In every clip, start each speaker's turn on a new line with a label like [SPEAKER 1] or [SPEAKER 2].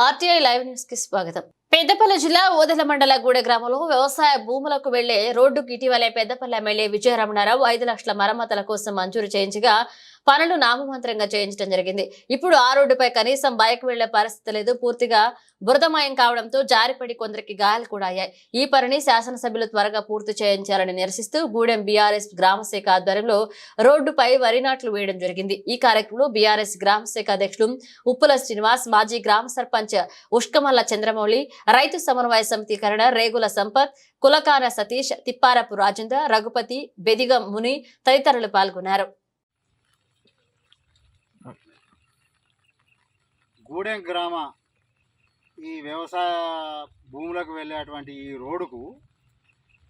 [SPEAKER 1] RTI live news కి స్వాగతం. పెద్దపల్లి జిల్లా ఓదెల మండల గూడ గ్రామంలో వ్యవసాయ భూములకు వెళ్లే రోడ్డుకు ఇటీవలే పెద్దపల్లి ఎమ్మెల్యే విజయరమణారావు 5 లక్షల మరమ్మతుల కోసం మంజూరు చేయించగా పనులు నామమాత్రంగా చేయించడం జరిగింది. ఇప్పుడు ఆ రోడ్డుపై కనీసం బైక్ వెళ్లే పరిస్థితి లేదు. పూర్తిగా బురదమయం కావడంతో జారిపడి కొందరికి గాయాలు కూడా అయ్యాయి. ఈ పనిని శాసనసభ్యులు త్వరగా పూర్తి చేయించాలని నిరసిస్తూ గూడెం బీఆర్ఎస్ గ్రామశాఖ ఆధ్వర్యంలో రోడ్డుపై వరి నాట్లు వేయడం జరిగింది. ఈ కార్యక్రమంలో బీఆర్ఎస్ గ్రామశాఖ అధ్యక్షులు ఉప్పుల శ్రీనివాస్, మాజీ గ్రామ సర్పంచ్ ఉష్కమల్ల చంద్రమౌళి, రైతు సమన్వయ సమితి కరణ రేగుల సంపత్, కులకాన సతీష్, తిప్పారపు రాజేంద్ర, రఘుపతి, బెదిగ ముని తదితరులు పాల్గొన్నారు.
[SPEAKER 2] గూడెం గ్రామ ఈ వ్యవసాయ భూములకు వెళ్ళేటువంటి ఈ రోడ్డుకు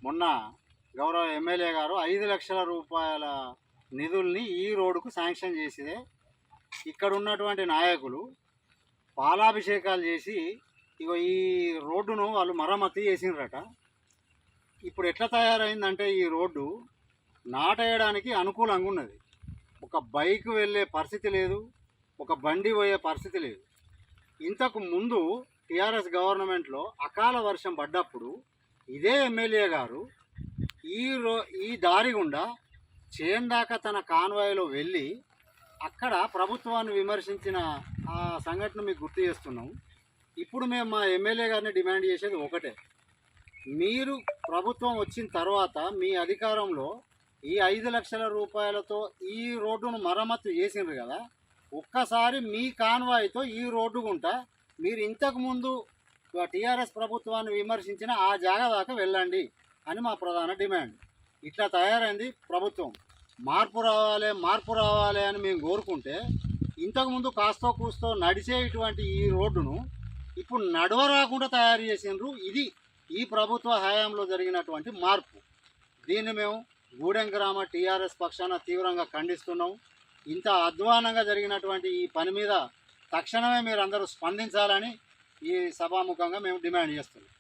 [SPEAKER 2] మొన్న గౌరవ ఎమ్మెల్యే గారు 5 లక్షల రూపాయల నిధుల్ని ఈ రోడ్డుకు శాంక్షన్ చేసిదే. ఇక్కడ ఉన్నటువంటి నాయకులు పాలాభిషేకాలు చేసి ఇగో ఈ రోడ్డును వాళ్ళు మరమ్మతు చేసినరట. ఇప్పుడు ఎట్లా తయారైందంటే ఈ రోడ్డు నాటేయడానికి అనుకూలంగా ఉన్నది. ఒక బైక్ వెళ్ళే పరిస్థితి లేదు, ఒక బండి పోయే పరిస్థితి లేదు. ఇంతకు ముందు టీఆర్ఎస్ గవర్నమెంట్లో అకాల వర్షం పడ్డప్పుడు ఇదే ఎమ్మెల్యే గారు ఈ దారి గుండా చేందాక తన కాన్వాయ్లో వెళ్ళి అక్కడ ప్రభుత్వాన్ని విమర్శించిన ఆ సంఘటన మీకు గుర్తు చేస్తున్నాం. ఇప్పుడు మేము మా ఎమ్మెల్యే గారిని డిమాండ్ చేసేది ఒకటే, మీరు ప్రభుత్వం వచ్చిన తర్వాత మీ అధికారంలో ఈ 5 లక్షల రూపాయలతో ఈ రోడ్డును మరమ్మతు చేసిండ్రు కదా, ఒక్కసారి మీ కాన్వాయ్తో ఈ రోడ్డు గుంటా మీరు ఇంతకుముందు టీఆర్ఎస్ ప్రభుత్వాన్ని విమర్శించిన ఆ జాగా దాకా వెళ్ళండి అని మా ప్రధాన డిమాండ్. ఇట్లా తయారైంది ప్రభుత్వం. మార్పు రావాలి అని మేము కోరుకుంటే ఇంతకుముందు కాస్తో కూస్తో నడిచే ఇటువంటి ఈ రోడ్డును ఇప్పుడు నడవరాకుండా తయారు చేసిండ్రు. ఇది ఈ ప్రభుత్వ హయాంలో జరిగినటువంటి మార్పు. దీన్ని మేము గూడెం గ్రామ టీఆర్ఎస్ పక్షాన తీవ్రంగా ఖండిస్తున్నాం. ఇంత అధ్వానంగా జరిగినటువంటి ఈ పని మీద తక్షణమే మీరందరూ స్పందించాలని ఈ సభాముఖంగా మేము డిమాండ్ చేస్తున్నాం.